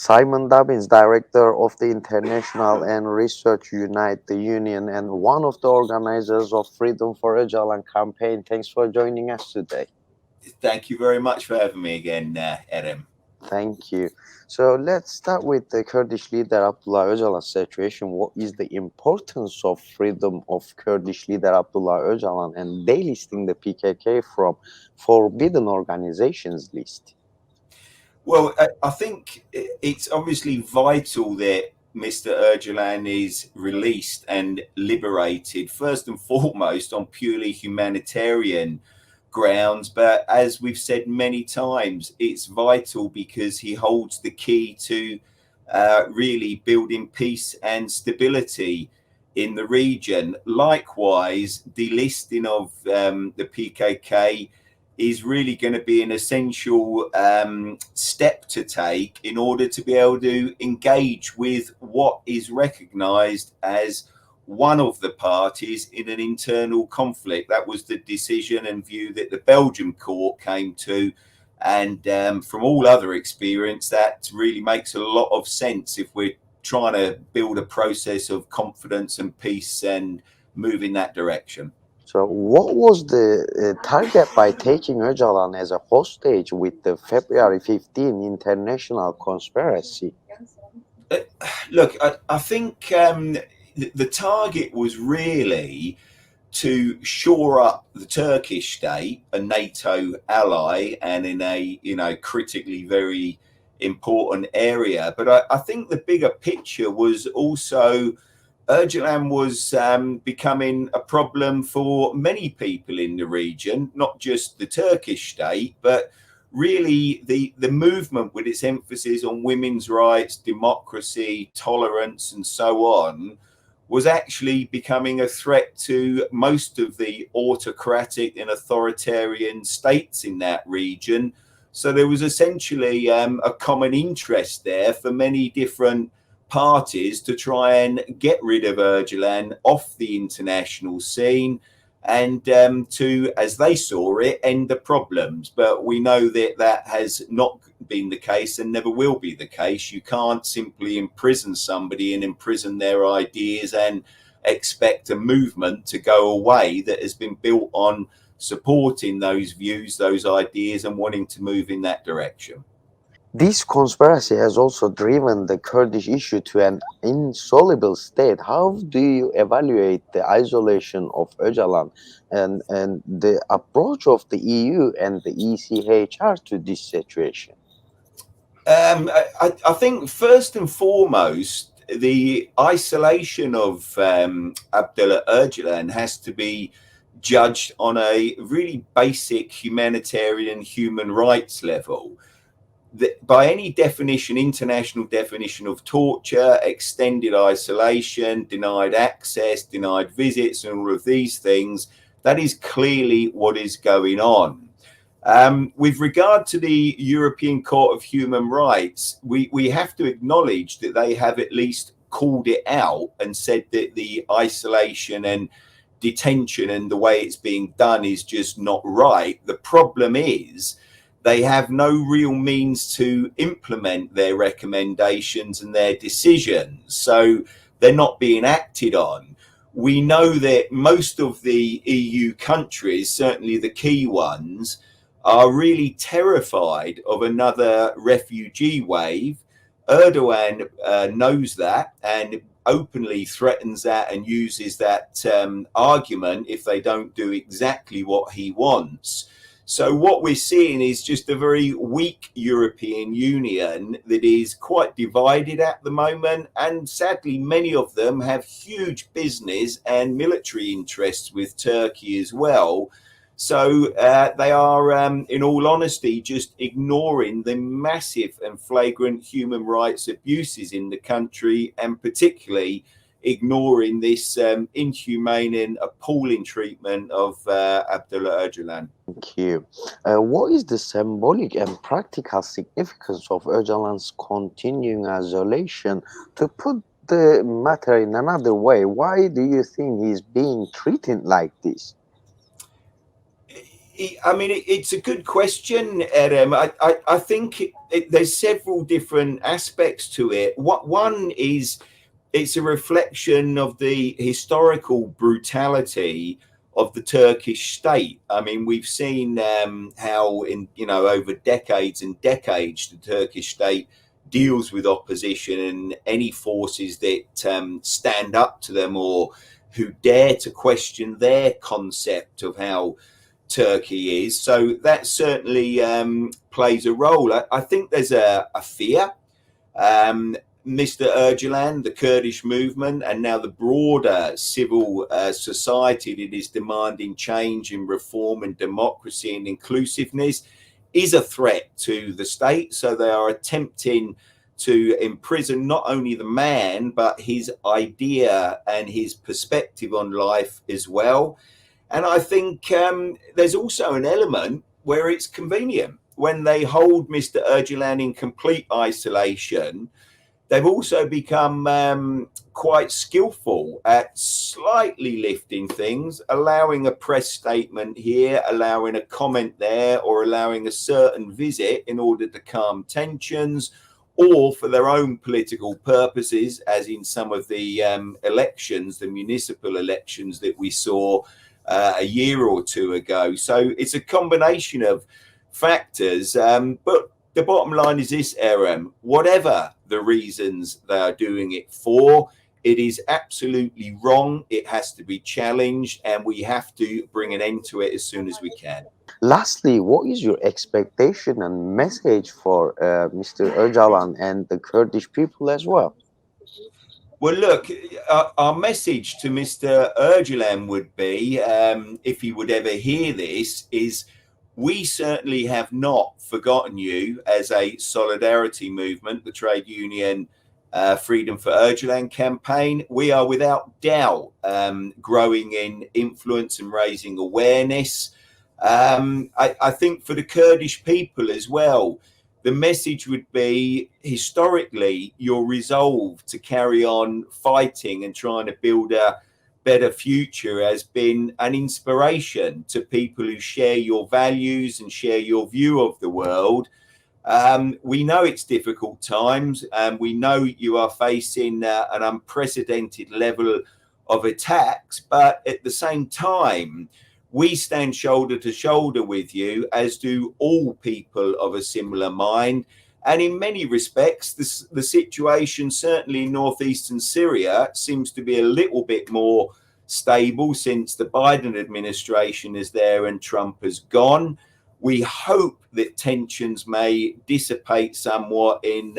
Simon Dubbins, director of the International and Research Unite the Union and one of the organizers of Freedom for Ocalan Campaign. Thanks for joining us today. Thank you very much for having me again, Erem. Thank you. So let's start with the Kurdish leader Abdullah Öcalan's situation. What is the importance of freedom of Kurdish leader Abdullah Öcalan and delisting the PKK from forbidden organizations list? Well, I think it's obviously vital that Mr. Öcalan is released and liberated, first and foremost, on purely humanitarian grounds. But as we've said many times, it's vital because he holds the key to really building peace and stability in the region. Likewise, delisting of the PKK is really going to be an essential step to take in order to be able to engage with what is recognized as one of the parties in an internal conflict. That was the decision and view that the Belgian court came to. And from all other experience, that really makes a lot of sense if we're trying to build a process of confidence and peace and move in that direction. So, what was the target by taking Öcalan as a hostage with the February 15 international conspiracy? Uh, Look, I think the target was really to shore up the Turkish state, a NATO ally, and in a critically very important area. But I think the bigger picture was also Erdogan was becoming a problem for many people in the region, not just the Turkish state, but really the movement with its emphasis on women's rights, democracy, tolerance, and so on, was actually becoming a threat to most of the autocratic and authoritarian states in that region. So there was essentially a common interest there for many different parties to try and get rid of Erdogan off the international scene and to, as they saw it, end the problems. But we know that that has not been the case and never will be the case. You can't simply imprison somebody and imprison their ideas and expect a movement to go away that has been built on supporting those views, those ideas, and wanting to move in that direction. This conspiracy has also driven the Kurdish issue to an insoluble state. How do you evaluate the isolation of Öcalan and the approach of the EU and the ECHR to this situation? I think first and foremost, the isolation of Abdullah Öcalan has to be judged on a really basic humanitarian human rights level. By any definition, international definition of torture, extended isolation, denied access, denied visits, and all of these things, that is clearly what is going on. With regard to the European Court of Human Rights, we have to acknowledge that they have at least called it out and said that the isolation and detention and the way it's being done is just not right. The problem is they have no real means to implement their recommendations and their decisions. So they're not being acted on. We know that most of the EU countries, certainly the key ones, are really terrified of another refugee wave. Erdogan knows that and openly threatens that and uses that argument if they don't do exactly what he wants. So what we're seeing is just a very weak European Union that is quite divided at the moment. And sadly, many of them have huge business and military interests with Turkey as well. So they are, in all honesty, just ignoring the massive and flagrant human rights abuses in the country, and particularly ignoring this inhumane and appalling treatment of Abdullah Öcalan. Thank you. What is the symbolic and practical significance of Öcalan's continuing isolation? To put the matter in another way, why do you think he's being treated like this? I mean, it's a good question, Erem. I think there's several different aspects to it. One is it's a reflection of the historical brutality of the Turkish state. I mean, we've seen how over decades and decades the Turkish state deals with opposition and any forces that stand up to them or who dare to question their concept of how Turkey is. So that certainly plays a role. I think there's a fear. Mr. Erdogan, the Kurdish movement, and now the broader civil society that is demanding change and reform and democracy and inclusiveness is a threat to the state. So they are attempting to imprison not only the man, but his idea and his perspective on life as well. And I think there's also an element where it's convenient. When they hold Mr. Erdogan in complete isolation, they've also become quite skillful at slightly lifting things, allowing a press statement here, allowing a comment there, or allowing a certain visit in order to calm tensions, or for their own political purposes, as in some of the elections, the municipal elections that we saw a year or two ago. So it's a combination of factors, but the bottom line is this, Erem, whatever the reasons they are doing it for, it is absolutely wrong. It has to be challenged, and we have to bring an end to it as soon as we can. Lastly, what is your expectation and message for Mr. Öcalan and the Kurdish people as well? Well, look, our message to Mr. Erdogan would be, if he would ever hear this, is we certainly have not forgotten you as a solidarity movement, the trade union Freedom for Ocalan campaign. We are without doubt growing in influence and raising awareness. I think for the Kurdish people as well, the message would be, historically, your resolve to carry on fighting and trying to build a better future has been an inspiration to people who share your values and share your view of the world. We know it's difficult times, and we know you are facing an unprecedented level of attacks, but at the same time, we stand shoulder to shoulder with you, as do all people of a similar mind. And in many respects, the situation, certainly in northeastern Syria, seems to be a little bit more stable since the Biden administration is there and Trump has gone. We hope that tensions may dissipate somewhat in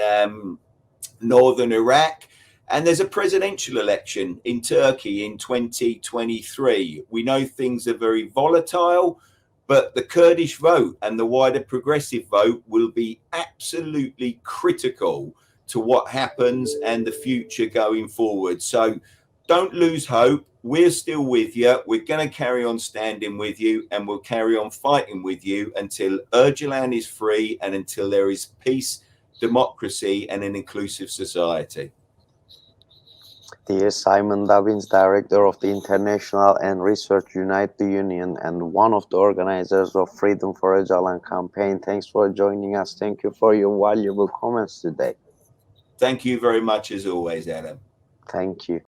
northern Iraq. And there's a presidential election in Turkey in 2023. We know things are very volatile, but the Kurdish vote and the wider progressive vote will be absolutely critical to what happens and the future going forward. So don't lose hope. We're still with you. We're going to carry on standing with you, and we'll carry on fighting with you until Erdogan is free and until there is peace, democracy, and an inclusive society. Dear Simon Dubbins, Director of the International and Research Unite the Union and one of the organizers of Freedom for Ocalan Campaign, thanks for joining us. Thank you for your valuable comments today. Thank you very much as always, Adam. Thank you.